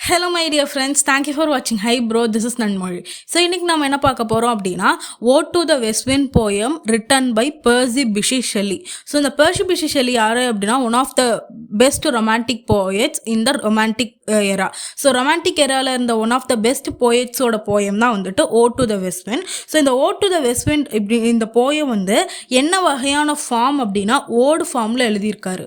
Hello my dear friends, thank you for வாட்சிங். Hi bro, this is Nanmozhi. So இன்றைக்கி நம்ம என்ன பார்க்க போகிறோம் அப்படின்னா, ode to the west wind poem written by Percy Bysshe Shelley. So இந்த பெர்சி பிஷி ஷெல்லி யார் அப்படின்னா, one of the best romantic poets in the romantic era. So romantic எராவில் இருந்த ஒன் ஆஃப் த பெஸ்ட் போயட்ஸோட poem தான் வந்துட்டு ode to the west wind. So இந்த ode to the west wind இப்படி இந்த போயம் வந்து என்ன வகையான ஃபார்ம் அப்படின்னா, ஓடு ஃபார்மில் எழுதியிருக்காரு.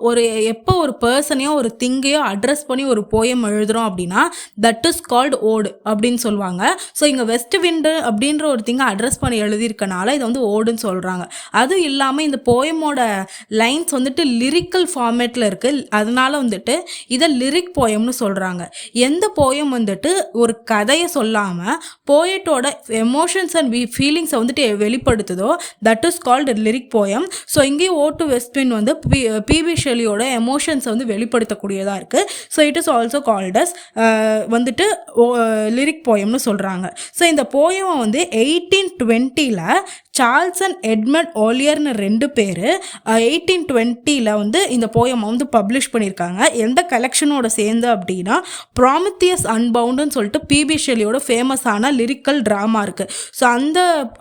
ஒரு எப்போ ஒரு பர்சனையோ ஒரு திங்கையோ அட்ரஸ் பண்ணி ஒரு போயம் எழுதுறோம் அப்படின்னா தட் இஸ் கால்டு ஓடு அப்படின்னு சொல்லுவாங்க. ஸோ இங்கே வெஸ்ட் விண்டு அப்படின்ற ஒரு திங்கை அட்ரஸ் பண்ணி எழுதியிருக்கனால இதை வந்து ஓடுன்னு சொல்கிறாங்க. அதுவும் இல்லாமல் இந்த போயமோட லைன்ஸ் வந்துட்டு லிரிக்கல் ஃபார்மேட்டில் இருக்குது. அதனால வந்துட்டு இதை லிரிக் போயம்னு சொல்கிறாங்க. எந்த போயம் வந்துட்டு ஒரு கதையை சொல்லாமல் போயட்டோட எமோஷன்ஸ் அண்ட் ஃபீலிங்ஸை வந்துட்டு வெளிப்படுத்துதோ that is called lyric poem. So இங்கேயும் ஓட் டு வெஸ்ட் விண்ட் வந்து பிபி ஷெல்லியோட எமோஷன்ஸை வந்து வெளிப்படுத்தக்கூடியதாக இருக்குது. So it is also called as வந்துட்டு லிரிக் போயம்னு சொல்கிறாங்க. ஸோ இந்த போயம் வந்து 1820 சார்ல்ஸ் அண்ட் எட்மண்ட் ஓலியர்னு 2 பேர் 1820 வந்து இந்த போயம் வந்து பப்ளிஷ் பண்ணியிருக்காங்க. எந்த கலெக்ஷனோட சேர்ந்து அப்படின்னா, ப்ராமித்தியஸ் அன்பவுண்டுன்னு சொல்லிட்டு பிபி ஷெல்லியோட ஃபேமஸான லிரிக்கல் ட்ராமா இருக்குது. ஸோ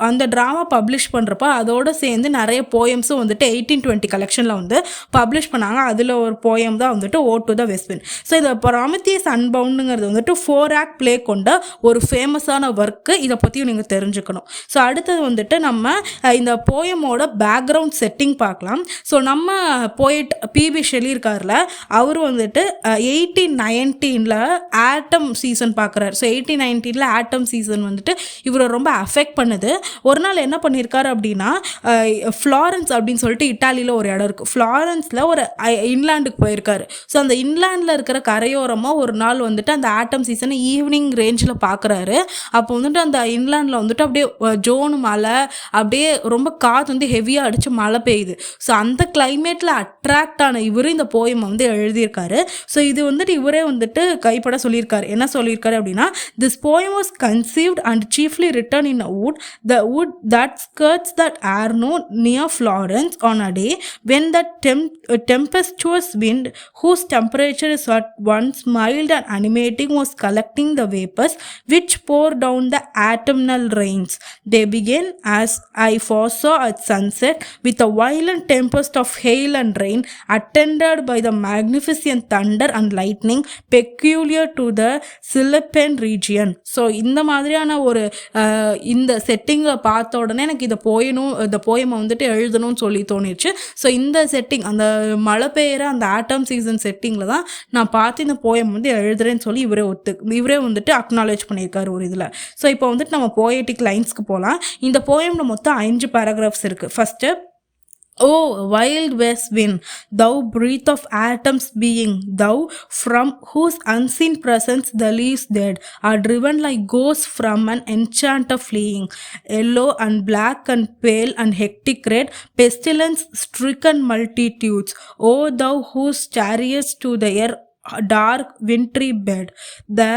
அந்த ட்ராமா பப்ளிஷ் பண்ணுறப்ப அதோடு சேர்ந்து நிறைய போயம்ஸும் வந்துட்டு 1820 கலெக்ஷனில் வந்து பப்ளிஷ் பண்ணாங்க. அதில் ஒரு போயம் தான் வந்துட்டு ode to the west wind. So இந்த ப்ராமித்தியஸ் அன்பவுண்டுங்கிறது வந்துட்டு 4 ஆக்ட் ப்ளே கொண்ட ஒரு ஃபேமஸான ஒர்க்கு. இதை பற்றியும் நீங்கள் தெரிஞ்சுக்கணும். ஸோ அடுத்தது வந்துட்டு நம்ம இந்த போயமோட பேக்ரவுண்ட் செட்டிங் பார்க்கலாம். ஸோ நம்ம போயிட் பிபி ஷெல்லி இருக்கார்ல, அவர் வந்துட்டு 1819 ஆட்டம் சீசன் பார்க்குறாரு. ஸோ 1819 ஆட்டம் சீசன் வந்துட்டு இவரை ரொம்ப அஃபெக்ட் பண்ணுது. ஒரு நாள் என்ன பண்ணியிருக்காரு அப்படின்னா, ஃப்ளாரன்ஸ் அப்படின்னு சொல்லிட்டு இட்டாலியில் ஒரு இடம் இருக்குது. ஃப்ளாரன்ஸில் ஒரு இன்லாண்டுக்கு போயிருக்காரு. ஸோ அந்த இன்லாண்டில் இருக்கிற கரையோரமாக ஒரு நாள் வந்துட்டு அந்த ஆட்டம் சீசனை ஈவினிங் ரேஞ்சில் பார்க்குறாரு. அப்போ வந்துட்டு அந்த இன்லாண்டில் வந்துட்டு அப்படியே ஜோனு மழை, அப்படியே ரொம்ப காற்று வந்து ஹெவியாக அடித்து மழை பெய்யுது. ஸோ அந்த கிளைமேட்டில் அட்ராக்ட் ஆன இவர் இந்த போயம் வந்து எழுதியிருக்காரு. ஸோ இது வந்துட்டு இவரே வந்துட்டு கைப்பட சொல்லியிருக்காரு. என்ன சொல்லியிருக்காரு அப்படின்னா, this poem was conceived and chiefly written in a wood, the wood that skirts that Arno near Florence on a day when the tempestuous wind, whose temperature is at once mild and animating, was collecting the vapors which pour down the autumnal rains. They began, as I foresaw at sunset, with a violent tempest of hail and rain, attended by the magnificent thunder and lightning peculiar to the Sicilian region. So இந்த மாதிரியான ஒரு இந்த செட்டிங்கை பார்த்த உடனே எனக்கு இந்த போயமை வந்துட்டு எழுதணும்னு சொல்லி தோணிடுச்சு. ஸோ இந்த செட்டிங், அந்த மழை பெய்கிற அந்த ஆட்டம் சீசன் செட்டிங்கில் தான் நான் பார்த்து இந்த போயம் வந்து எழுதுறேன்னு சொல்லி இவரே வந்துட்டு அக்னாலேஜ் பண்ணியிருக்காரு ஒரு இதில். ஸோ இப்போ வந்துட்டு நம்ம போயட்டிக் லைன்ஸ்க்கு போகலாம். இந்த போயமில் மொத்தம் 5 பேராகிராஃப்ஸ் இருக்குது. First, O wild west wind, thou breath of atoms being, thou from whose unseen presence the leaves dead are driven like ghosts from an enchanter fleeing, yellow and black and pale and hectic red, pestilence stricken multitudes, O thou whose chariots to the air dark wintry bed, the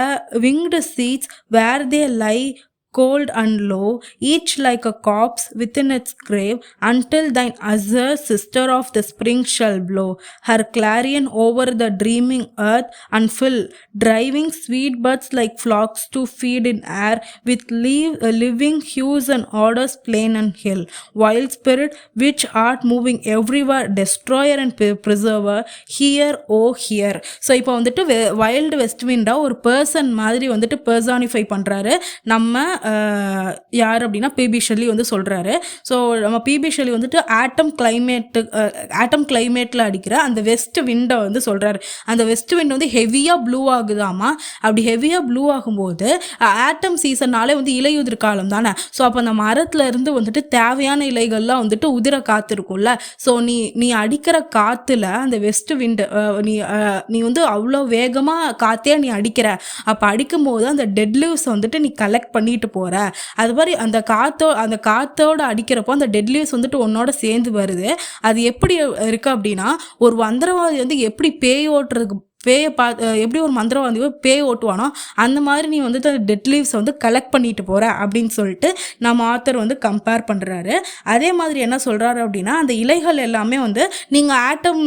winged seats where they lie cold and low, each like a corpse within its grave, until thine azure sister of the spring shall blow her clarion over the dreaming earth and fill, driving sweet birds like flocks to feed in air with living hues and odors plain and hill. Wild spirit, which art moving everywhere, destroyer and preserver, hear, oh hear. So இப்போ வந்துட்டு wild west விண்டா ஒரு person மாதிரி வந்துட்டு personify பண்ணுறாரு நம்ம யார் அப்படின்னா BP Shelley வந்து சொல்கிறாரு. ஸோ நம்ம பிபி ஷெல்லி வந்துட்டு ஆட்டம் கிளைமேட்டில் அடிக்கிற அந்த வெஸ்ட் விண்டை வந்து சொல்கிறாரு. அந்த வெஸ்ட் விண்ட் வந்து ஹெவியாக ப்ளூ ஆகுதாமா. அப்படி ஹெவியாக ப்ளூ ஆகும்போது ஆட்டம் சீசன்னாலே வந்து இலையுதிர் காலம் தானே. ஸோ அப்போ அந்த மரத்தில் இருந்து வந்துட்டு தேவையான இலைகள்லாம் வந்துட்டு உதிர காத்திருக்கும்ல. ஸோ நீ அடிக்கிற காற்றுல அந்த வெஸ்ட் விண்டு நீ வந்து அவ்வளோ வேகமாக காற்றே நீ அடிக்கிற. அப்போ அடிக்கும்போது அந்த டெட் லீவ்ஸ் வந்துட்டு நீ கலெக்ட் பண்ணிட்டு போகிற. அது மாதிரி அந்த காற்றோடு அடிக்கிறப்போ அந்த டெட் லீவ்ஸ் வந்துட்டு உன்னோட சேர்ந்து வருது. அது எப்படி இருக்குது அப்படின்னா, ஒரு மந்திரவாதி வந்து எப்படி பேய் பேயை எப்படி ஒரு மந்திரவாதி பேய் ஓட்டுவானோ அந்த மாதிரி நீ வந்துட்டு டெட் லீவ்ஸை வந்து கலெக்ட் பண்ணிட்டு போகிற அப்படின்னு சொல்லிட்டு நம்ம ஆத்தர் வந்து கம்பேர் பண்ணுறாரு. அதே மாதிரி என்ன சொல்கிறாரு அப்படின்னா, அந்த இலைகள் எல்லாமே வந்து நீங்கள் ஆட்டம்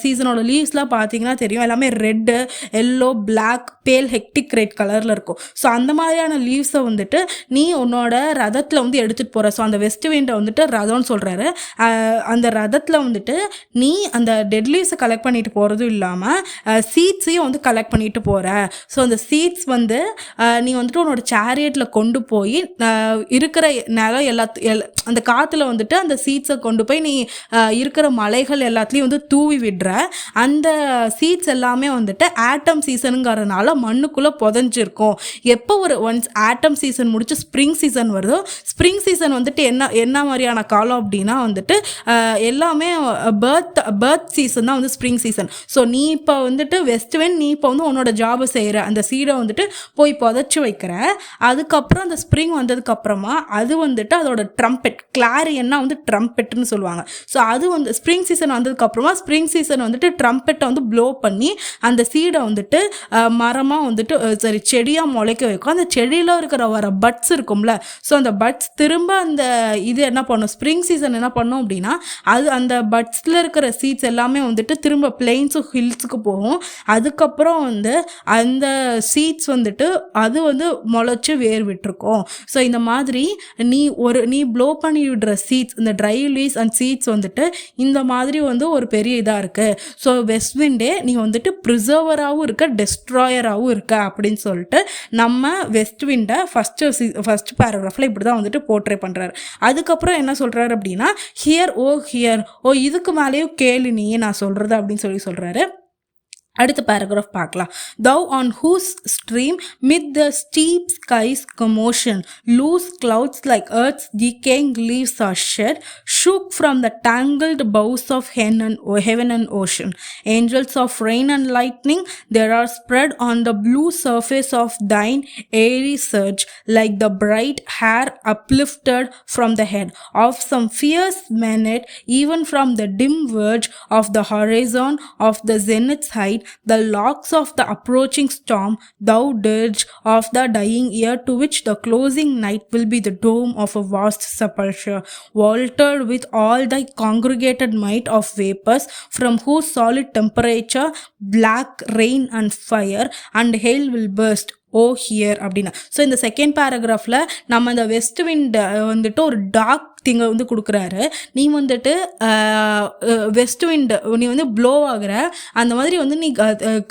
சீசனோட லீவ்ஸ்லாம் பார்த்தீங்கன்னா தெரியும், எல்லாமே ரெட்டு, எல்லோ, பிளாக், பேல் ஹெக்டிக் ரெட் கலரில் இருக்கும். ஸோ அந்த மாதிரியான லீவ்ஸை வந்துட்டு நீ உன்னோட ரதத்தில் வந்து எடுத்துகிட்டு போகிற. ஸோ அந்த வெஸ்ட் விண்டை வந்துட்டு ரதம்னு சொல்கிறாரு. அந்த ரதத்தில் வந்துட்டு நீ அந்த டெட் லீவ்ஸை கலெக்ட் பண்ணிட்டு போகிறதும் இல்லாமல் சீட்ஸையும் வந்து கலெக்ட் பண்ணிட்டு போகிற. ஸோ அந்த சீட்ஸ் வந்து நீ வந்துட்டு உன்னோட சேரியட்டில் கொண்டு போய் இருக்கிற நிலம் அந்த காற்றுல வந்துட்டு அந்த சீட்ஸை கொண்டு போய் நீ இருக்கிற மலைகள் எல்லாத்துலேயும் வந்து தூவி விடுற. அந்த சீட்ஸ் எல்லாமே வந்துட்டு ஆட்டம் சீசனுங்கிறதுனால மண்ணுக்குள்ளே புதஞ்சிருக்கும். எப்போ ஒரு ஒன்ஸ் ஆட்டம் சீசன் முடிச்சு ஸ்ப்ரிங் சீசன் வருதோ, ஸ்ப்ரிங் சீசன் வந்துட்டு என்ன மாதிரியான காலம் அப்படின்னா வந்துட்டு எல்லாமே பர்த் சீசன் தான் வந்து ஸ்ப்ரிங் சீசன். ஸோ நீ இப்போ வந்துட்டு வெஸ்ட் விண்ட், நீ இப்போ வந்து உன்னோட ஜாபை செய்கிற, அந்த சீடை வந்துட்டு போய் புதைச்சி வைக்கிற. அதுக்கப்புறம் அந்த ஸ்ப்ரிங் வந்ததுக்கப்புறமா அது வந்துட்டு அதோட ட்ரம்பெட், கிளாரியன்னா வந்து ட்ரம்பெட்னு சொல்லுவாங்க. ஸோ அது வந்து ஸ்ப்ரிங் சீசன் வந்ததுக்கப்புறமா ஸ்ப்ரிங் சீசன் வந்துட்டு ட்ரம்பெட்டை வந்து ப்ளோ பண்ணி அந்த சீடை வந்துட்டு மரமாக வந்துட்டு செடியாக முளைக்க வைக்கும். அந்த செடியில் வர பட்ஸ் இருக்கும்ல, ஸோ அந்த பட்ஸ் திரும்ப அந்த இது என்ன பண்ணும், ஸ்ப்ரிங் சீசன் என்ன பண்ணும் அப்படின்னா அது அந்த பட்ஸில் இருக்கிற சீட்ஸ் எல்லாமே வந்துட்டு திரும்ப பிளெயின்ஸும் ஹில்ஸுக்கு போகும். அதுக்கப்புறம் வந்து அந்த சீட்ஸ் வந்துட்டு அது வந்து முளைச்சி வேர் விட்டுருக்கோம். ஸோ இந்த மாதிரி நீ ப்ளோ பண்ணி விடுற சீட்ஸ், இந்த ட்ரை லீவ்ஸ் அண்ட் சீட்ஸ் வந்துட்டு இந்த மாதிரி வந்து ஒரு பெரிய இதாக இருக்குது. ஸோ வெஸ்ட் விண்டே நீ வந்துட்டு ப்ரிசர்வராகவும் இருக்க, டெஸ்ட்ராயராகவும் இருக்க அப்படின்னு சொல்லிட்டு நம்ம வெஸ்ட் விண்டை ஃபஸ்ட்டு பேராகிராஃபில் இப்படி தான் வந்துட்டு போர்ட்ரே பண்ணுறாரு. அதுக்கப்புறம் என்ன சொல்கிறாரு அப்படின்னா, ஹியர் ஓ இதுக்கு மேலேயும் கேளு நீ நான் சொல்கிறது அப்படின்னு சொல்கிறாரு. அடுத்த பேராகிராஃப் பார்க்கலாம். Thou on whose stream mid the steep skies commotion loose clouds like earth's decaying leaves are shed, shook from the tangled boughs of heaven and ocean. Angels of rain and lightning there are spread on the blue surface of thine airy surge, like the bright hair uplifted from the head of some fierce manet, even from the dim verge of the horizon of the zenith's height. The locks of the approaching storm thou dirge of the dying year, to which the closing night will be the dome of a vast sepulchre, vaulted with all thy congregated might of vapors, from whose solid temperature black rain and fire and hail will burst. O hear அப்படின்னா. So இந்த second பேராகிராஃபில் நம்ம இந்த west wind வந்துட்டு ஒரு dark திங்கை வந்து கொடுக்குறாரு. நீ வந்துட்டு வெஸ்ட் விண்ட் நீ வந்து ப்ளோ ஆகிற, அந்த மாதிரி வந்து நீ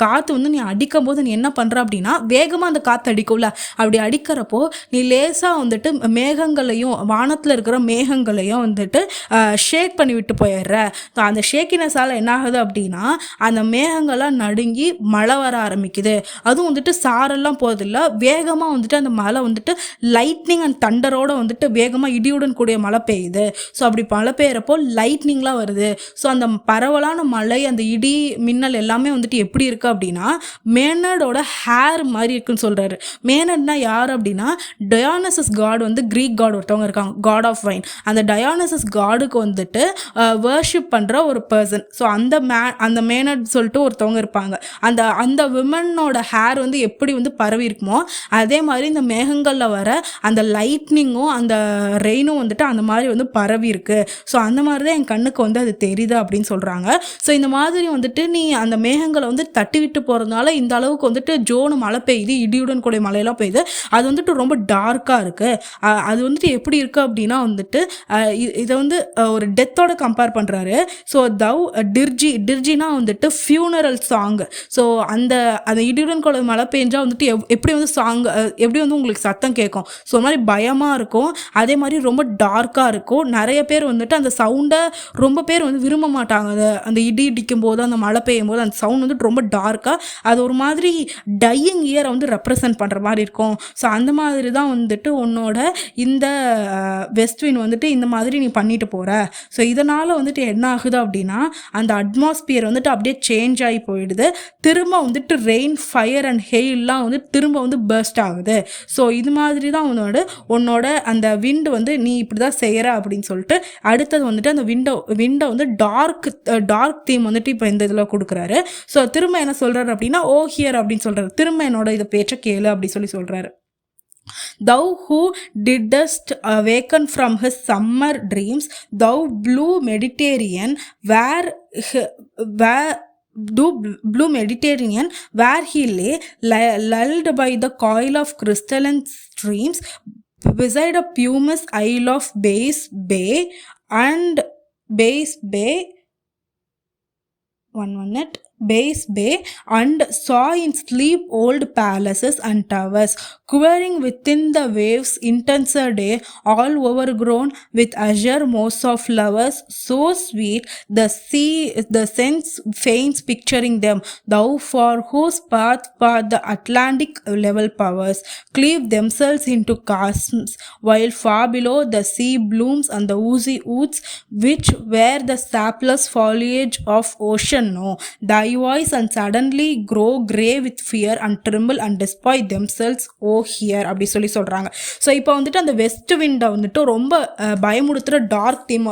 காற்று வந்து நீ அடிக்கும் போது நீ என்ன பண்ணுற அப்படின்னா வேகமாக அந்த காற்று அடிக்கும்ல, அப்படி அடிக்கிறப்போ நீ லேசாக வந்துட்டு மேகங்களையும் வானத்தில் இருக்கிற மேகங்களையும் வந்துட்டு ஷேக் பண்ணி விட்டு போயிடுற. அந்த ஷேக்கினஸால் என்ன ஆகுது அப்படின்னா அந்த மேகங்கள்லாம் நடுங்கி மழை வர ஆரம்பிக்குது. அதுவும் வந்துட்டு சாரெல்லாம் போதில்லை, வேகமாக வந்துட்டு அந்த மழை வந்துட்டு லைட்னிங் அண்ட் தண்டரோட வந்துட்டு வேகமாக இடியுடன் கூடிய மழை பெய்யுது. ஸோ அப்படி மழை பெய்யறப்போ லைட்னிங்லாம் வருது. ஸோ அந்த பரவலான மழை, அந்த இடி மின்னல் எல்லாமே வந்துட்டு எப்படி இருக்குது அப்படின்னா மேனடோட ஹேர் மாதிரி இருக்குன்னு சொல்கிறாரு. மேனட்னா யார் அப்படின்னா டயானசஸ் காட், வந்து க்ரீக் காட் ஒருத்தவங்க இருக்காங்க, காட் ஆஃப் வைன். அந்த டயானசஸ் காடுக்கு வந்துட்டு வர்ஷிப் பண்ணுற ஒரு பர்சன். ஸோ அந்த மேனட் சொல்லிட்டு ஒருத்தவங்க இருப்பாங்க. அந்த விமனோட ஹேர் வந்து எப்படி வந்து பரவி இருக்குமோ அதே மாதிரி இந்த மேகங்களில் வர அந்த லைட்னிங்கும் அந்த ரெயினும் வந்துட்டு அந்த மாதிரி வந்து பரவி இருக்கு. ஸோ அந்த மாதிரி தான் என் கண்ணுக்கு வந்து அது தெரியுது அப்படின்னு சொல்கிறாங்க. ஸோ இந்த மாதிரி வந்துட்டு நீ அந்த மேகங்களை வந்து தட்டி விட்டு போகிறதுனால இந்த அளவுக்கு வந்துட்டு ஜோனு மழை பெய்யுது, இடியுடன் கூடிய மழையெல்லாம் பெய்யுது. அது வந்துட்டு ரொம்ப டார்க்காக இருக்குது. அது வந்துட்டு எப்படி இருக்குது அப்படின்னா வந்துட்டு இதை வந்து ஒரு டெத்தோட கம்பேர் பண்ணுறாரு. ஸோ டிர்ஜினா வந்துட்டு ஃபியூனரல் சாங். ஸோ அந்த இடியுடன் கூடிய மழை பெஞ்சா வந்துட்டு எப்படி வந்து சாங் எப்படி வந்து உங்களுக்கு சத்தம் கேட்கும். ஸோ அது மாதிரி பயமாக இருக்கும், அதே மாதிரி ரொம்ப டார்க்காக இருக்கும். நிறைய பேர் வந்துட்டு அந்த சவுண்டை ரொம்ப பேர் வந்து விரும்ப மாட்டாங்க. அந்த இடி இடிக்கும் போது அந்த மழை பெய்யும் போது அந்த சவுண்ட் வந்துட்டு ரொம்ப டார்க்காக அது ஒரு மாதிரி டையிங் இயரை வந்து ரெப்ரசன்ட் பண்ணுற மாதிரி இருக்கும். ஸோ அந்த மாதிரி தான் வந்துட்டு உன்னோட இந்த வெஸ்ட் விண்ட் வந்துட்டு இந்த மாதிரி நீ பண்ணிட்டு போகிற. ஸோ இதனால் வந்துட்டு என்ன ஆகுது அப்படின்னா அந்த அட்மாஸ்பியர் வந்துட்டு அப்படியே சேஞ்ச் ஆகி போயிடுது. திரும்ப வந்துட்டு ரெயின், ஃபயர் அண்ட் ஹெயில்லாம் வந்து திரும்ப வந்து பர்ஸ்ட் ஆகுது. ஸோ இது மாதிரி தான் உன்னோட அந்த விண்ட் வந்து நீ இப்படி தான் செய்கிற அப்படின்னு சொல்லிட்டு. அடுத்தது வந்துட்டு அந்த விண்டோ வந்து டார்க் தீம் வந்துட்டு இப்போ இந்த இதில் கொடுக்குறாரு. ஸோ திரும்ப என்ன சொல்கிறாரு அப்படின்னா ஓ ஹியர் அப்படின்னு சொல்கிறாரு. திரும்ப என்னோட இதை பேச்சை கேளு அப்படி சொல்கிறாரு. Thou who didst awaken from his summer dreams, thou blue Mediterranean, blue Mediterranean, where he lay lulled by the coil of crystalline streams, beside a pumice isle of Bays Bay, and saw in sleep old palaces and towers, quivering within the waves' intenser day, all overgrown with azure moss of flowers, so sweet the sense faints picturing them. Thou for whose path the Atlantic level powers cleave themselves into chasms, while far below the sea blooms and the oozy woods which where the sapless foliage of ocean know. Thy voice and suddenly grow grey with fear and tremble and despise themselves oh here அப்படி சொல்கிறாங்க. So இப்போ வந்துட்டு அந்த west விண்டை வந்துட்டு ரொம்ப பயமுடுத்துகிற dark theme.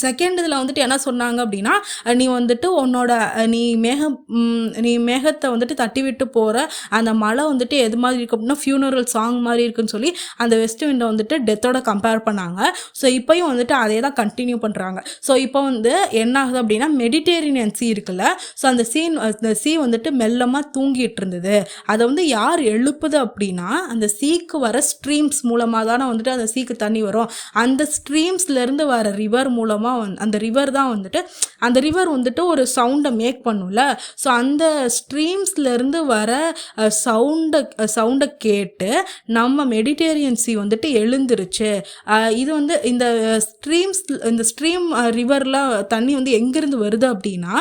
Second இதில் வந்துட்டு என்ன சொன்னாங்க அப்படின்னா நீ வந்துட்டு உன்னோட நீ மேகத்தை வந்துட்டு தட்டி விட்டு போகிற அந்த மழை வந்துட்டு எது மாதிரி இருக்கு அப்படின்னா ஃபியூனரல் சாங் மாதிரி இருக்குன்னு சொல்லி அந்த வெஸ்ட் விண்டை வந்துட்டு டெத்தோட கம்பேர் பண்ணாங்க. ஸோ இப்போயும் வந்துட்டு அதே தான் கண்டினியூ பண்ணுறாங்க. ஸோ இப்போ வந்து என்ன ஆகுது அப்படின்னா மெடிட்டேரியன் சீ இருக்குல்ல, ஸோ அந்த சீ வந்துட்டு மெல்லமாக தூங்கிட்டு இருந்தது. அதை வந்து யார் எழுப்புது அப்படின்னா அந்த சீக்கு வர ஸ்ட்ரீம்ஸ் மூலமாக தானே வந்துட்டு அந்த சீக்கு தண்ணி வரும். அந்த ஸ்ட்ரீம்ஸ்லேருந்து வர ரிவர் மூலமாக அந்த ரிவர் தான் வந்துட்டு அந்த ரிவர் வந்துட்டு ஒரு சவுண்டை மேக் பண்ணும்ல. ஸோ அந்த ஸ்ட்ரீம்ஸ்லேருந்து வர சவுண்டை கேட்டு நம்ம மெடிட்டேரியன் சீ வந்துட்டு எழுந்துருச்சு. இது வந்து இந்த ஸ்ட்ரீம் ரிவரில் தண்ணி வந்து எங்கேருந்து வருது அப்படின்னா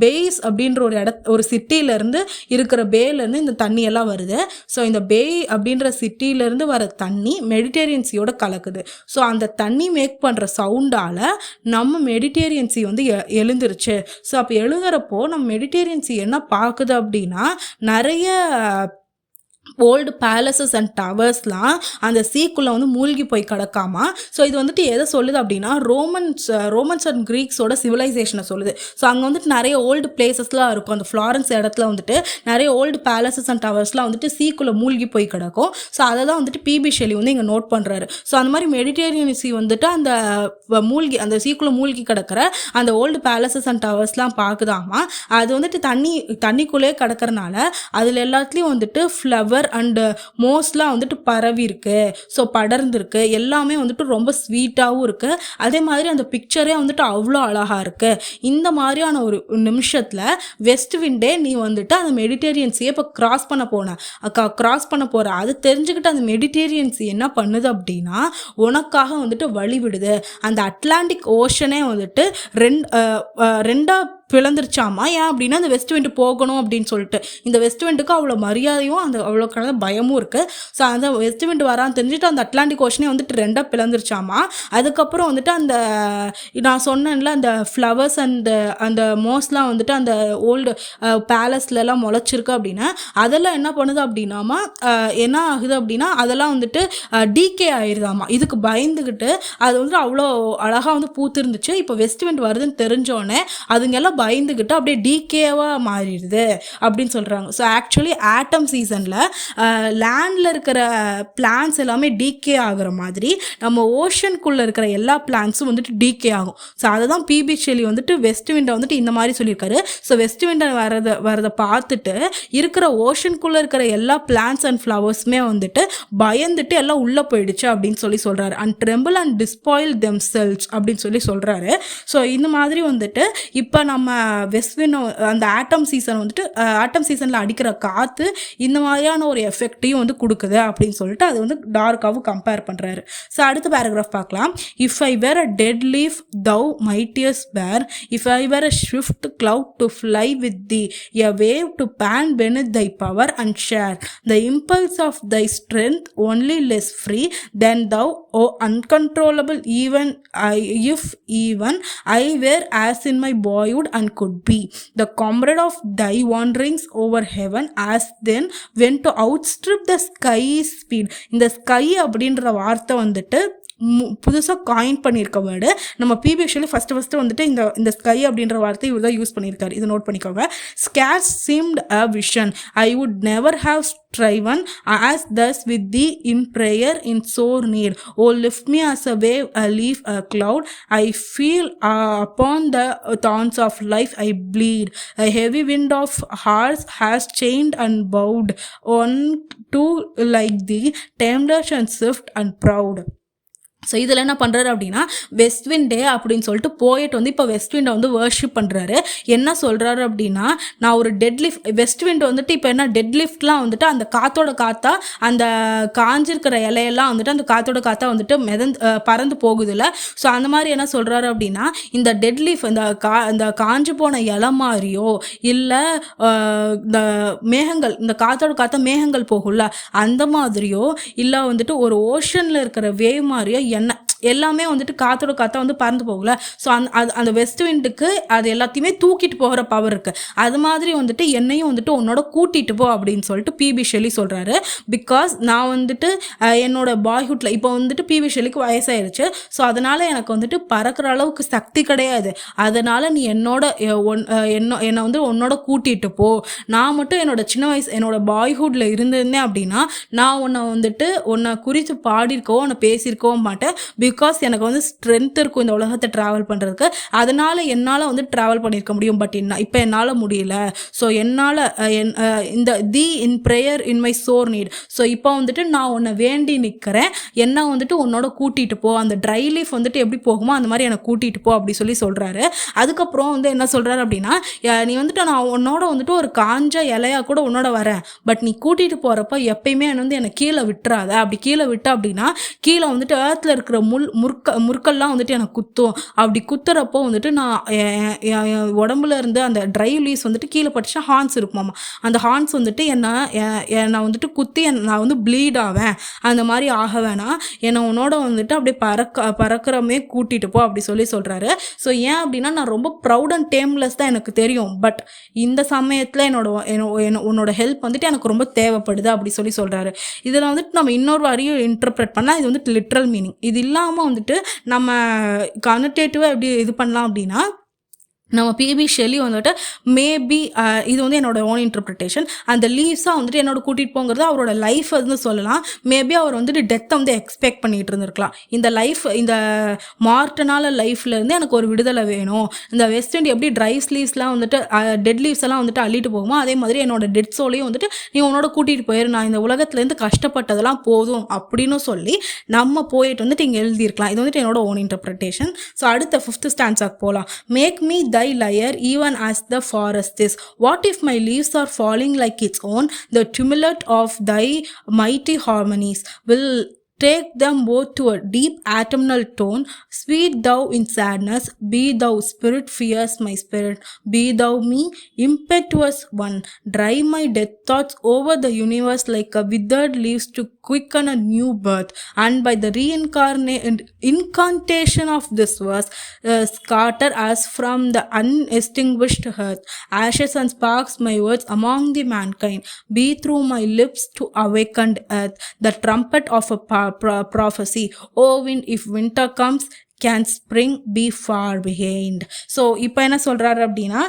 பேஸ் அப்படின்ற ஒரு சிட்டியிலேருந்து இருக்கிற பேலேருந்து இந்த தண்ணியெல்லாம் வருது. ஸோ இந்த பே அப்படின்ற சிட்டியிலேருந்து வர தண்ணி மெடிட்டேரியன் சீயோட கலக்குது. ஸோ அந்த தண்ணி மேக் பண்ணுற சவுண்டால் நம்ம மெடிட்டேரியன் சீ வந்து எழுந்துருச்சு. ஸோ அப்போ எழுதுறப்போ நம்ம மெடிட்டேரியன் சீ என்ன பார்க்குது அப்படின்னா நிறைய ஓல்டு பேலசஸ் அண்ட் டவர்ஸ்லாம் அந்த சீக்குள்ளே வந்து மூழ்கி போய் கிடக்காமா. ஸோ இது வந்துட்டு எதை சொல்லுது அப்படின்னா ரோமன்ஸ் அண்ட் கிரீக்ஸோட சிவிலைசேஷனை சொல்லுது. ஸோ அங்கே வந்துட்டு நிறைய ஓல்டு பிளேசஸ்லாம் இருக்கும். அந்த ஃப்ளாரன்ஸ் இடத்துல வந்துட்டு நிறைய ஓல்டு பேலசஸ் அண்ட் டவர்ஸ்லாம் வந்துட்டு சீக்குள்ளே மூழ்கி போய் கிடக்கும். ஸோ அதை தான் வந்துட்டு பிபி ஷெல்லி வந்து இங்கே நோட் பண்ணுறாரு. ஸோ அந்த மாதிரி மெடிட்டேரியன் சீ வந்துட்டு அந்த சீக்குள்ளே மூழ்கி கிடக்கிற அந்த ஓல்டு பேலசஸ் அண்ட் டவர்ஸ்லாம் பார்க்குதாமா. அது வந்துட்டு தண்ணிக்குள்ளே கிடக்கிறனால அதில் எல்லாத்துலேயும் வந்துட்டு ஃப்ளவர் அண்ட் மோஸ்ட்லாம் வந்துட்டு பரவி இருக்கு. ஸோ படர்ந்துருக்கு. எல்லாமே வந்துட்டு ரொம்ப ஸ்வீட்டாகவும் இருக்கு. அதே மாதிரி அந்த பிக்சரே வந்துட்டு அவ்வளோ அழகாக இருக்கு. இந்த மாதிரியான ஒரு நிமிஷத்தில் வெஸ்ட் விண்டே நீ வந்துட்டு அந்த மெடிட்டேரியன்ஸையே இப்போ கிராஸ் பண்ண போகிற அது தெரிஞ்சுக்கிட்டு அந்த மெடிட்டேரியன்ஸ் என்ன பண்ணுது அப்படின்னா உனக்காக வந்துட்டு வழி விடுது. அந்த அட்லாண்டிக் ஓஷனே வந்துட்டு ரெண்டா பிளந்துருச்சாமா. ஏன் அப்படின்னா அந்த வெஸ்ட் விண்டு போகணும் அப்படின்னு சொல்லிட்டு இந்த வெஸ்ட் விண்டுக்கு அவ்வளோ மரியாதையும் அவ்வளோக்கான பயமும் இருக்குது. ஸோ அந்த வெஸ்ட் விண்டு வரான்னு தெரிஞ்சுட்டு அந்த அட்லாண்டிக் ஓஷனே வந்துட்டு ரெண்டாக பிளந்துருச்சாமா. அதுக்கப்புறம் வந்துட்டு அந்த நான் சொன்னேன்ல அந்த ஃப்ளவர்ஸ் அந்த மோஸ்ட்லாம் வந்துட்டு அந்த ஓல்டு பேலஸ்லலாம் முளைச்சிருக்கு அப்படின்னா அதெல்லாம் என்ன பண்ணுது அப்படின்னாமா என்ன ஆகுது அப்படின்னா அதெல்லாம் வந்துட்டு டீகே ஆயிடுதாமா. இதுக்கு பயந்துக்கிட்டு அது வந்துட்டு அவ்வளோ அழகாக வந்து பூத்துருந்துச்சு. இப்போ வெஸ்ட் விண்ட் வருதுன்னு தெரிஞ்சோடனே அதுங்கெல்லாம் பயந்துக்கிட்டு அப்படியே டீகேவாக மாறிடுது அப்படின்னு சொல்கிறாங்க. ஸோ ஆக்சுவலி ஆட்டம் சீசனில் லேண்டில் இருக்கிற பிளான்ஸ் எல்லாமே டீகே ஆகிற மாதிரி நம்ம ஓஷனுக்குள்ளே இருக்கிற எல்லா பிளான்ஸும் வந்துட்டு டீகே ஆகும். ஸோ அதை தான் பிபி ஷெல்லி வந்துட்டு வெஸ்ட் விண்டை வந்துட்டு இந்த மாதிரி சொல்லியிருக்காரு. ஸோ வெஸ்ட் விண்டை வரதை பார்த்துட்டு இருக்கிற ஓஷனுக்குள்ளே இருக்கிற எல்லா பிளான்ஸ் அண்ட் ஃப்ளவர்ஸுமே வந்துட்டு பயந்துட்டு எல்லாம் உள்ளே போயிடுச்சு அப்படின்னு சொல்கிறாரு. அண்ட் ட்ரெம்பிள் அண்ட் டிஸ்பாயில் தெம்செல்வ்ஸ் அப்படின்னு சொல்கிறாரு. ஸோ இந்த மாதிரி வந்துட்டு இப்போ நம்ம வெஸ்ட் விண்ட் அந்த ஆட்டம் சீசனில் அடிக்கிற காற்று இந்த மாதிரியான ஒரு எஃபெக்டையும் வந்து கொடுக்குது அப்படின்னு சொல்லிட்டு அது வந்து டார்க்காகவும் கம்பேர் பண்ணுறாரு. ஸோ அடுத்த பேராகிராஃப் பார்க்கலாம். If I were a dead leaf thou mightest were, if I were a swift cloud to fly with thee, a wave to pan beneath thy power and share the impulse of thy strength, only less free than thou, O uncontrollable, if even I were as in my boyhood and could be the comrade of thy wanderings over heaven, as then went to outstrip the sky's speed. இந்த sky அப்படின்ற வார்த்தை வந்துட்டு புதுசாக coin பண்ணியிருக்க word. நம்ம BP actually first வந்துட்டு இந்த sky அப்படின்ற வார்த்தை இவர் தான் யூஸ் பண்ணியிருக்காரு. இதை நோட் பண்ணிக்கோங்க. Scares seemed a vision, I would never have striven as thus with thee in prayer in sore need. Oh, lift me as a wave, a leaf, a cloud. I feel upon the thorns of life I bleed. A heavy wind of hearts has chained and bowed on to like thee, tender and swift and proud. So இதில் என்ன பண்ணுறாரு அப்படின்னா west விண்டே அப்படின்னு சொல்லிட்டு போயிட்டு வந்து இப்போ west விண்டை வந்து வர்ஷிப் பண்ணுறாரு. என்ன சொல்கிறாரு அப்படின்னா, நான் ஒரு டெட் லிஃப்ட், வெஸ்ட் விண்ட் வந்துட்டு இப்போ என்ன டெட் லிஃப்ட்லாம் வந்துட்டு அந்த காற்றோட காற்றா அந்த காஞ்சிருக்கிற இலையெல்லாம் வந்துட்டு அந்த காற்றோட காற்றா வந்துட்டு பறந்து போகுதுல்ல. ஸோ அந்த மாதிரி என்ன சொல்கிறாரு அப்படின்னா, இந்த டெட் லீஃப் இந்த காஞ்சு போன இலை மாதிரியோ இல்லை இந்த மேகங்கள், இந்த காற்றோட காற்றா மேகங்கள் போகும்ல அந்த மாதிரியோ இல்லை வந்துட்டு ஒரு ஓஷனில் இருக்கிற வேவ் மாதிரியோ என்ன எல்லாமே வந்துட்டு காற்றோட காற்றா வந்து பறந்து போகல. ஸோ அந்த வெஸ்ட் விண்டுக்கு அது எல்லாத்தையுமே தூக்கிட்டு போகிற பவர் இருக்குது. அது மாதிரி வந்துட்டு என்னையும் வந்துட்டு உன்னோட கூட்டிகிட்டு போ அப்படின்னு சொல்லிட்டு பிபி ஷெல்லி சொல்கிறாரு. பிகாஸ் நான் வந்துட்டு என்னோட பாய்ஹுட்டில் இப்போ வந்துட்டு பிபி ஷெல்லிக்கு வயசாயிருச்சு. ஸோ அதனால் எனக்கு வந்துட்டு பறக்கிற அளவுக்கு சக்தி கிடையாது. அதனால் நீ என்னை வந்து உன்னோட கூட்டிகிட்டு போ. நான் மட்டும் சின்ன வயசு என்னோட பாய்ஹுட்டில் இருந்திருந்தேன் அப்படின்னா நான் உன்னை குறித்து பாடியிருக்கவோ உன்னை பேசியிருக்கவோ மாட்டேன். பிகாஸ் எனக்கு வந்து ஸ்ட்ரென்த் இருக்கும் இந்த உலகத்தை ட்ராவல் பண்ணுறதுக்கு. அதனால் என்னால் வந்து ட்ராவல் பண்ணியிருக்க முடியும். பட் இப்போ என்னால் முடியல. ஸோ என்னால் இந்த the in prayer in my sore need. So இப்போ வந்துட்டு நான் உன்னை வேண்டி நிற்கிறேன், என்ன வந்துட்டு உன்னோட கூட்டிகிட்டு போ. அந்த ட்ரை லீஃப் வந்துட்டு எப்படி போகுமோ அந்த மாதிரி என்னை கூட்டிகிட்டு போ அப்படி சொல்கிறாரு. அதுக்கப்புறம் வந்து என்ன சொல்கிறாரு அப்படின்னா, நீ வந்துட்டு நான் உன்னோட வந்துட்டு ஒரு காஞ்ச இலையா கூட உன்னோட வரேன், பட் நீ கூட்டிகிட்டு போகிறப்ப எப்பயுமே என்னை கீழே விட்டுறாத. அப்படி கீழே விட்ட அப்படின்னா கீழே வந்துட்டு ஏர்த்தில் இருக்கிற முற்கள்லாம் வந்துட்டு எனக்கு குத்தும். அப்படி குத்துறப்போ வந்துட்டு நான் என் உடம்புல இருந்து அந்த ட்ரை லீவ்ஸ் வந்துட்டு கீழே பட்டுச்சா ஹார்ன்ஸ் இருக்குமாம்மா, அந்த ஹார்ன்ஸ் வந்துட்டு என்னை வந்துட்டு குத்தி நான் வந்து ப்ளீட் ஆவேன். அந்த மாதிரி ஆக வேணாம், என்னை உன்னோட வந்துட்டு அப்படியே பறக்கிறமே கூட்டிகிட்டு போ அப்படி சொல்கிறாரு. ஸோ ஏன் அப்படின்னா நான் ரொம்ப ப்ரௌட் அண்ட் டேம்லெஸ் தான் எனக்கு தெரியும். பட் இந்த சமயத்தில் உன்னோட ஹெல்ப் வந்துட்டு எனக்கு ரொம்ப தேவைப்படுது அப்படி சொல்கிறாரு. இதில் வந்துட்டு நம்ம இன்னொரு வரையும் இன்டர்பிரட் பண்ணால் இது வந்துட்டு லிட்ரல் மீனிங். இது இல்லாமல் வந்துட்டு நம்ம கனெக்டேட்டிவாக எப்படி இது பண்ணலாம் அப்படின்னா, நம்ம பிபி ஷெல்லி வந்துட்டு மேபி இது வந்து என்னோட ஓன் இன்டர்பிரிட்டேஷன், அந்த லீவ்ஸாக வந்துட்டு என்னோட கூட்டிகிட்டு போங்கிறது அவரோட லைஃப் வந்து சொல்லலாம். மேபி அவர் வந்துட்டு டெத்தை வந்து எக்ஸ்பெக்ட் பண்ணிகிட்டு இருந்திருக்கலாம். இந்த மார்டனால லைஃப்லேருந்து எனக்கு ஒரு விடுதலை வேணும். இந்த வெஸ்ட் இண்ட் எப்படி ட்ரை லீவ்ஸ்லாம் வந்துட்டு டெட் லீவ்ஸ் எல்லாம் வந்துட்டு அள்ளிட்டு போகுமோ அதே மாதிரி என்னோட டெட் சோலையும் வந்துட்டு நீ உன்னோட கூட்டிகிட்டு போயிரு, நான் இந்த உலகத்துலேருந்து கஷ்டப்பட்டதெல்லாம் போதும் அப்படின்னு சொல்லி நம்ம போயிட்டு வந்துட்டு இங்கே எழுதியிருக்கலாம். இது வந்துட்டு என்னோட ஓன் இன்டர்பிரிட்டேஷன். ஸோ அடுத்த 5th ஸ்டான்ஸாக போகலாம். Make me thy lyre even as the forest is. What if my leaves are falling like its own? The tumult of thy mighty harmonies will take them both to a deep autumnal tone. Sweet thou in sadness, be thou spirit, fierce my spirit, be thou me, impetuous one. Drive my death thoughts over the universe like a withered leaves to quicken a new birth. And by the incantation of this verse, scatter as from the unextinguished earth. Ashes and sparks my words among the mankind. Be through my lips to awakened earth the trumpet of a prophecy. Oh wind, if winter comes, can spring be far behind. So இப்போ என்ன சொல்கிறாரு அப்படின்னா,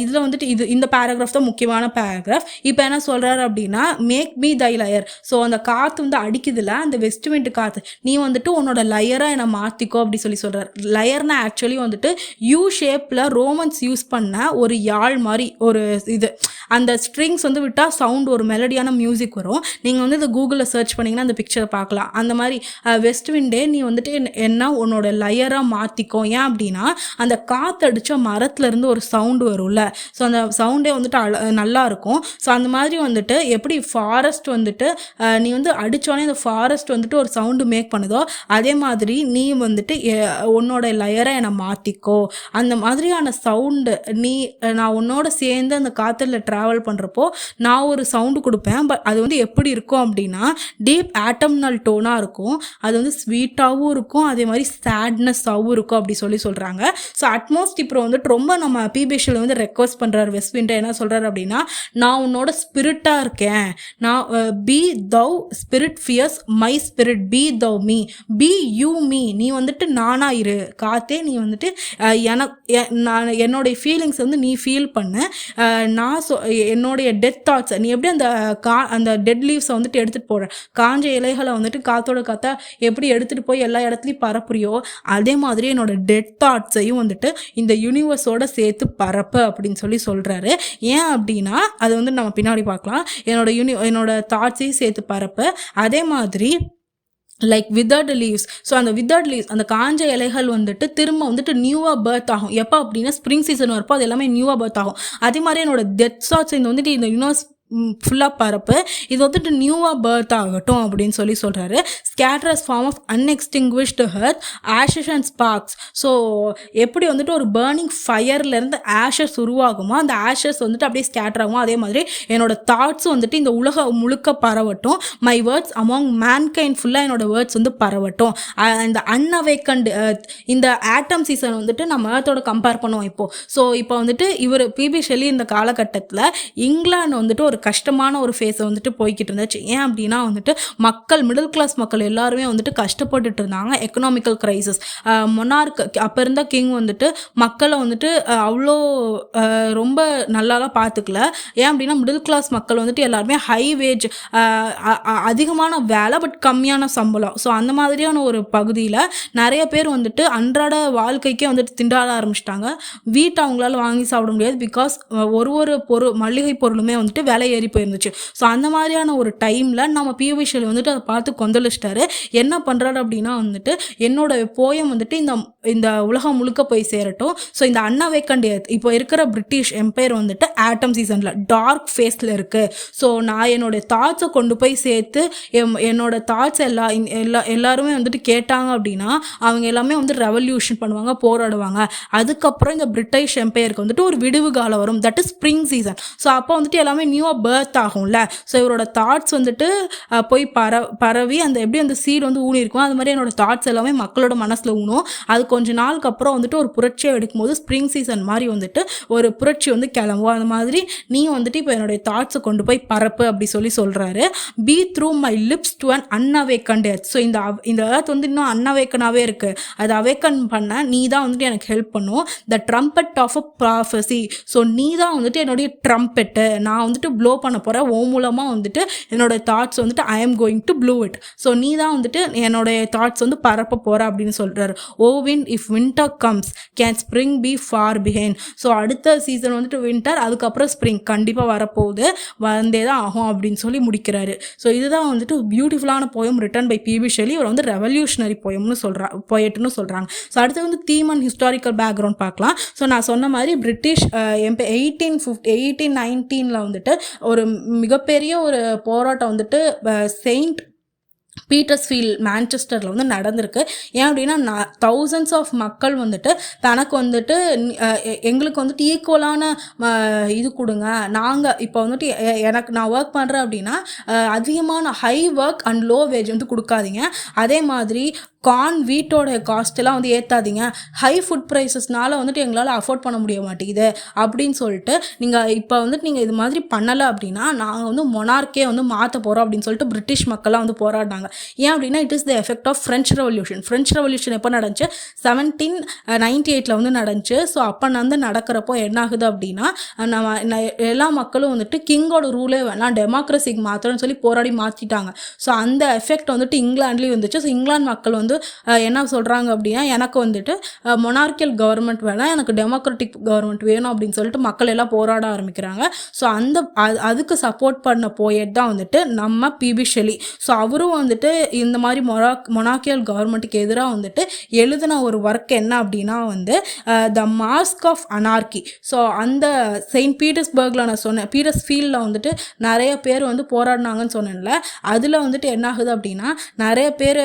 இதில் வந்துட்டு இந்த paragraph தான் முக்கியமான paragraph. இப்போ என்ன சொல்கிறாரு அப்படின்னா, மேக் மீ தை லயர். ஸோ அந்த காற்று வந்து அடிக்குதுல, அந்த வெஸ்ட் விண்ட் காற்று, நீ வந்துட்டு உன்னோட லயராக என்னை மாற்றிக்கோ அப்படி சொல்கிறார். லயர்னா ஆக்சுவலி வந்துட்டு யூ ஷேப்பில் ரோமன்ஸ் யூஸ் பண்ண ஒரு யாழ் மாதிரி ஒரு இது. அந்த ஸ்ட்ரிங்ஸ் வந்து விட்டால் சவுண்ட் ஒரு மெலடியான மியூசிக் வரும். நீங்கள் வந்து இந்த கூகுளில் சர்ச் பண்ணிங்கன்னா அந்த பிக்சரை பார்க்கலாம். அந்த மாதிரி வெஸ்ட் விண்டே நீ வந்துட்டு என்ன உன்னோட லயராக மாற்றிக்கோ. ஏன் அப்படின்னா அந்த காற்றடிச்ச மரத்துலேருந்து ஒரு சவுண்டு வரும்ல, ஸோ அந்த சவுண்டே வந்துட்டு நல்லா இருக்கும். ஸோ அந்த மாதிரி வந்துட்டு எப்படி ஃபாரஸ்ட் வந்துட்டு நீ வந்து அடித்தோடனே அந்த ஃபாரஸ்ட் வந்துட்டு ஒரு சவுண்டு மேக் பண்ணுதோ அதே மாதிரி நீ வந்துட்டு உன்னோட லயரை என்னை மாற்றிக்கோ. அந்த மாதிரியான சவுண்டு நான் உன்னோட சேர்ந்து அந்த காற்றுல ட்ராவல் பண்ணுறப்போ நான் ஒரு சவுண்டு கொடுப்பேன். பட் அது வந்து எப்படி இருக்கும் அப்படின்னா டீப் ஆட்டம்னல் டோனாக இருக்கும். அது வந்து ஸ்வீட்டாகவும் இருக்கும், அதே மாதிரி சேட் மேட்னஸ் ஆகும் இருக்கும் அப்படி சொல்கிறாங்க. ஸோ அட்மோஸ்ட் இப்போ வந்துட்டு ரொம்ப நம்ம பிபிஷியில் வந்து ரெக்வஸ்ட் பண்ணுறாரு வெஸ்ட்விண்டர். என்ன சொல்கிறாரு அப்படின்னா, நான் உன்னோட ஸ்பிரிட்டாக இருக்கேன், நான் be thou spirit fierce my spirit, be thou me, be you me, நீ வந்துட்டு நானா இரு காத்தே, நீ வந்துட்டு நான் என்னுடைய ஃபீலிங்ஸ் வந்து நீ ஃபீல் பண்ணு, நான் என்னுடைய டெத் தாட்ஸை நீ எப்படி அந்த டெட் லீவ்ஸை வந்துட்டு எடுத்துகிட்டு போகிற, காஞ்ச இலைகளை வந்துட்டு காத்தோட காத்தா எப்படி எடுத்துகிட்டு போய் எல்லா இடத்துலையும் பரப்புறியோ அதே மாதிரி என்னோட டெட் தாட்ஸையும் வந்துட்டு இந்த யூனிவர்ஸோட சேர்த்து பரப்பு அப்படின்னு சொல்கிறாரு. ஏன் அப்படின்னா அது வந்து நம்ம பின்னாடி பார்க்கலாம். என்னோட தாட்ஸையும் சேர்த்து பரப்பு, அதே மாதிரி லைக் விதர்டு லீவ்ஸ். ஸோ அந்த விதர்ட் லீவ்ஸ், அந்த காஞ்ச இலைகள் வந்துட்டு திரும்ப வந்துட்டு நியூவாக பர்த் ஆகும். எப்போ அப்படின்னா ஸ்ப்ரிங் சீசன் வரப்போ அது எல்லாமே நியூவாக பர்த் ஆகும். அதே மாதிரி என்னோட டெத் தாட்ஸ் இந்த வந்துட்டு இந்த யூனிவர்ஸ் ஃபுல்லாக பரப்பு, இது வந்துட்டு நியூவாக பர்த் ஆகட்டும் அப்படின்னு சொல்கிறாரு. Scatter as from of unextinguished hearth ashes and sparks. So எப்படி வந்துட்டு ஒரு பேர்னிங் ஃபயர்லேருந்து ஆஷஸ் உருவாகுமோ அந்த ஆஷஸ் வந்துட்டு அப்படியே ஸ்கேட்டர் ஆகும், அதே மாதிரி என்னோட தாட்ஸ் வந்துட்டு இந்த உலகம் முழுக்க பரவட்டும். மை வேர்ட்ஸ் அமாங் மேன்கைண்ட் ஃபுல்லாக என்னோட வேர்ட்ஸ் வந்து பரவட்டும். இந்த அன்அவேக்கன்டு எர்த், இந்த ஆட்டம் சீசன் வந்துட்டு நம்ம எர்த்தோட கம்பேர் பண்ணுவோம் இப்போது. ஸோ இப்போ வந்துட்டு இவர் பிபி ஷெல்லி இந்த காலகட்டத்தில் இங்கிலாந்து வந்துட்டு ஒரு கஷ்டமான ஒரு ஃபேஸை வந்துட்டு போய்கிட்டு இருந்துச்சு. ஏன் அப்படின்னா வந்துட்டு மக்கள், மிடில் கிளாஸ் மக்கள் எல்லாருமே வந்துட்டு கஷ்டப்பட்டுட்டு இருந்தாங்க. எக்கனாமிக்கல் கிரைசிஸ், மொனார்க் அப்போ இருந்த கிங் வந்துட்டு மக்களை வந்துட்டு அவ்வளோ ரொம்ப நல்லாலாம் பார்த்துக்கல. ஏன் அப்படின்னா மிடில் கிளாஸ் மக்கள் வந்துட்டு எல்லாருமே ஹை வேஜ், அதிகமான வேலை பட் கம்மியான சம்பளம். ஸோ அந்த மாதிரியான ஒரு பகுதியில் நிறைய பேர் வந்துட்டு அன்றாட வாழ்க்கைக்கே வந்துட்டு திண்டாட ஆரம்பிச்சிட்டாங்க. வீட்டை அவங்களால வாங்கி சாப்பிட முடியாது. பிகாஸ் ஒரு மளிகை பொருளுமே வந்துட்டு விலை ஏறி போயிருந்துச்சு. ஸோ அந்த மாதிரியான ஒரு டைமில் நம்ம பிவி ஷெல்லி வந்துட்டு அதை பார்த்து கொந்தளிச்சிட்டாரு. என்ன பண்ணுறாரு அப்படின்னா வந்துட்டு என்னோட போயம் வந்துட்டு இந்த உலகம் முழுக்க போய் சேரட்டும். ஸோ இந்த அன்அவேக்கன்ட் எர்த், இப்போ இருக்கிற பிரிட்டிஷ் எம்பையர் வந்துட்டு ஆட்டம் சீசனில் டார்க் ஃபேஸில் இருக்குது. ஸோ நான் என்னோடய தாட்ஸை கொண்டு போய் சேர்த்து என்னோட தாட்ஸ் எல்லாருமே வந்துட்டு கேட்டாங்க அப்படின்னா அவங்க எல்லாமே வந்து ரெவல்யூஷன் பண்ணுவாங்க, போராடுவாங்க. அதுக்கப்புறம் இந்த பிரிட்டிஷ் எம்பையருக்கு வந்துட்டு ஒரு விடுவு காலம் வரும், that is spring season. So அப்போ வந்துட்டு எல்லாமே நியூவாக பர்த் ஆகும்ல. ஸோ இவரோட தாட்ஸ் வந்துட்டு போய் பரவி அந்த எப்படி அந்த சீட் வந்து ஊனி இருக்கும், அது மாதிரி என்னோட தாட்ஸ் எல்லாமே மக்களோட மனசில் ஊனும். அது கொஞ்ச நாளுக்கு அப்புறம் வந்துட்டு ஒரு புரட்சியை எடுக்கும்போது ஸ்ப்ரிங் சீசன் மாதிரி வந்துட்டு ஒரு புரட்சி வந்து கிளம்பும். அந்த மாதிரி நீ வந்துட்டு இப்போ என்னுடைய தாட்ஸை கொண்டு போய் பரப்பு அப்படி சொல்கிறாரு. Be through my lips to an unawakened earth. So இந்த எர்த் வந்து இன்னும் அன்அவேக்கனாகவே இருக்குது. அதை அவேக்கன் பண்ண நீ தான் வந்துட்டு எனக்கு ஹெல்ப் பண்ணும். The trumpet of a prophecy. So நீ தான் வந்துட்டு என்னுடைய ட்ரம்பெட்டு, நான் வந்துட்டு ப்ளோ பண்ண போகிறேன், ஓ மூலமாக வந்துட்டு என்னோட தாட்ஸ் வந்துட்டு I am going to blue it. So நீ தான் வந்துட்டு என்னோடைய தாட்ஸ் வந்து பரப்ப போகிற அப்படின்னு சொல்கிறாரு. O wind if winter comes can spring be far behind. So அடுத்த சீசன் வந்துட்டு வின்டர், அதுக்கப்புறம் ஸ்ப்ரிங் கண்டிப்பாக வரப்போகுது, வந்தே தான் ஆகும் அப்படின்னு சொல்லி முடிக்கிறாரு. ஸோ இதுதான் வந்துட்டு பியூட்டிஃபுல்லான poem written by P B Shelley. இவர் வந்து ரெவல்யூஷனரி போயட்னு சொல்கிறாங்க. ஸோ அடுத்து வந்து தீம் அண்ட் ஹிஸ்டாரிக்கல் பேக்ரவுண்ட் பார்க்கலாம். ஸோ நான் சொன்ன மாதிரி பிரிட்டிஷ் 1819 வந்துட்டு ஒரு மிகப்பெரிய ஒரு போராட்டம் வந்துட்டு செயின்ட் பீட்டர்ஸ்ஃபீல்ட் மான்செஸ்டரில் வந்து நடந்திருக்கு. ஏன் அப்படின்னா தௌசண்ட்ஸ் ஆஃப் மக்கள் வந்துட்டு தனக்கு வந்துட்டு எங்களுக்கு வந்துட்டு ஈக்குவலான இது கொடுங்க, நாங்கள் இப்போ வந்துட்டு நான் ஒர்க் பண்ணுறேன் அப்படின்னா அதிகமான high work and low wage வந்து கொடுக்காதீங்க, அதே மாதிரி வீட்டோட காஸ்ட்டெல்லாம் வந்து ஏற்றாதீங்க, ஹை ஃபுட் ப்ரைஸஸ்னால வந்துட்டு எங்களால் அஃபோர்ட் பண்ண முடிய மாட்டேங்குது அப்படின்னு சொல்லிட்டு நீங்கள் இப்போ வந்துட்டு நீங்கள் இது மாதிரி பண்ணலை அப்படின்னா நாங்கள் வந்து மொனார்க்கே வந்து மாற்ற போகிறோம் அப்படின்னு சொல்லிட்டு பிரிட்டிஷ் மக்கள்லாம் வந்து போராடினாங்க. ஏன் அப்படின்னா it is the effect of French revolution எப்போ நடந்துச்சு, 1798 வந்து நடந்துச்சு. ஸோ அப்போ வந்து நடக்கிறப்போ என்ன ஆகுது அப்படின்னா எல்லா மக்களும் வந்துட்டு கிங்கோட ரூலே வேணாம், டெமோக்ரஸிக்கு மாத்திரம்னு சொல்லி போராடி மாற்றிட்டாங்க. ஸோ அந்த எஃபெக்ட் வந்துட்டு இங்கிலாந்துலேயும் வந்துச்சு. ஸோ இங்கிலாந்து மக்கள் வந்து என்ன சொல்கிறாங்க அப்படின்னா எனக்கு வந்துட்டு மொனார்க்கியல் கவர்மெண்ட் வேணாம், எனக்கு டெமோக்ராட்டிக் கவர்மெண்ட் வேணும் அப்படின்னு சொல்லிட்டு மக்கள் எல்லாம் போராட ஆரம்பிக்கிறாங்க. ஸோ அதுக்கு சப்போர்ட் பண்ண போயட் தான் வந்துட்டு நம்ம பிபி ஷெல்லி. ஸோ அவரும் வந்துட்டு இந்த மாதிரி மொனார்க்கியல் கவர்மெண்ட்டுக்கு எதிராக வந்துட்டு எழுதின ஒரு ஒர்க் என்ன அப்படின்னா வந்து the mask of anarchy. So அந்த செயின்ட் பீட்டர்ஸ்பர்கில் நான் சொன்னேன், பீட்டர்ஸ்ஃபீல்டில் வந்துட்டு நிறைய பேர் வந்து போராடினாங்கன்னு சொன்னேன்ல, அதில் வந்துட்டு என்ன ஆகுது அப்படின்னா நிறைய பேர்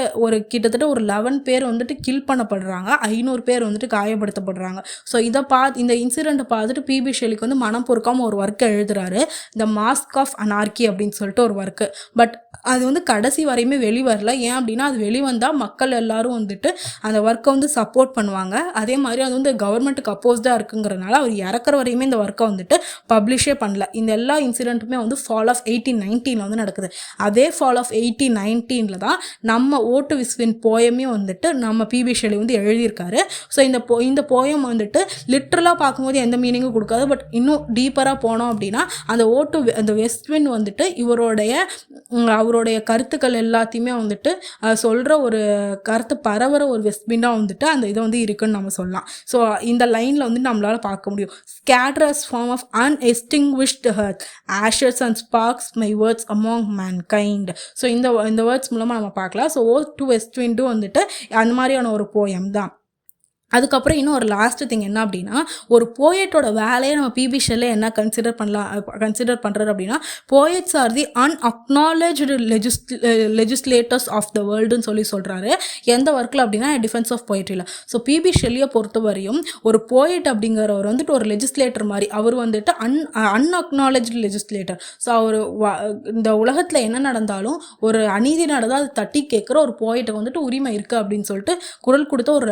கிட்டத்தட்ட ஒரு 11 பேர் வந்துட்டு கில் பண்ணப்படுறாங்க, 500 பேர் வந்துட்டு காயப்படுத்தப்படுறாங்க. ஸோ இந்த இன்சிடெண்ட்டை பார்த்துட்டு பிபி ஷெல்லிக்கு வந்து மனம் பொறுக்காமல் ஒரு ஒர்க்கை எழுதுறாரு, த மாஸ்க் ஆஃப் அனார்கி அப்படின்னு சொல்லிட்டு ஒரு ஒர்க்கு. பட் அது வந்து கடைசி வரையுமே வெளிவரல. ஏன் அப்படின்னா அது வெளிவந்தா மக்கள் எல்லாரும் வந்துட்டு அந்த ஒர்க்கை வந்து சப்போர்ட் பண்ணுவாங்க. அதே மாதிரி அது வந்து கவர்மெண்ட்டுக்கு அப்போஸ்டாக இருக்குங்கிறனால அவர் இறக்குற வரையுமே இந்த ஒர்க்கை வந்துட்டு பப்ளிஷே பண்ணல. இந்த எல்லா இன்சிடென்ட்டுமே வந்து ஃபால் ஆஃப் 1819 வந்து நடக்குது. அதே ஃபால் ஆஃப் 1819 தான் நம்ம ஓட்டு விஸ்வின் போயமே வந்துட்டு நம்ம பிபி ஷெல்லி வந்து எழுதியிருக்காரு. ஸோ இந்த போயம் வந்துட்டு லிட்ரலாக பார்க்கும்போது எந்த மீனிங்கும் கொடுக்காது. பட் இன்னும் டீப்பராக போனோம் அப்படின்னா அந்த வெஸ்ட்வின் வந்துட்டு அவருடைய கருத்துக்கள் எல்லாத்தையுமே வந்துட்டு சொல்கிற ஒரு கருத்து பரவுற ஒரு வெஸ்ட்விண்டாக வந்துட்டு அந்த இதை வந்து இருக்குன்னு நம்ம சொல்லலாம். ஸோ இந்த லைனில் வந்து நம்மளால் பார்க்க முடியும். Scatters form of unextinguished earth, ashes and sparks my words among mankind. So இந்த வேர்ட்ஸ் மூலமாக நம்ம பார்க்கலாம். ஸோ ஓட் டு வெஸ்ட்விண்டும் வந்துட்டு அந்த மாதிரியான ஒரு போயம் தான். அதுக்கப்புறம் இன்னும் ஒரு லாஸ்ட் திங் என்ன அப்படின்னா, ஒரு போயட்டோட வேலையை நம்ம பிபி ஷெல்லி என்ன கன்சிடர் பண்ணுறாரு அப்படின்னா, poets are the unacknowledged legislators of the வேர்ல்டுன்னு சொல்கிறாரு. எந்த ஒர்க்கில் அப்படின்னா டிஃபென்ஸ் ஆஃப் போயட்ரியில். ஸோ பிபி ஷெல்லியை பொறுத்த வரையும் ஒரு போயட் அப்படிங்கிறவர் வந்துட்டு ஒரு லெஜிஸ்லேட்டர் மாதிரி. அவர் வந்துட்டு அன்அக்னாலஜ்டு லெஜிஸ்லேட்டர். ஸோ அவர் இந்த உலகத்தில் என்ன நடந்தாலும் ஒரு அநீதி நடந்தால் அது தட்டி கேட்குற ஒரு போயட்டை வந்துட்டு உரிமை இருக்குது அப்படின்னு சொல்லிட்டு குரல் கொடுத்த ஒரு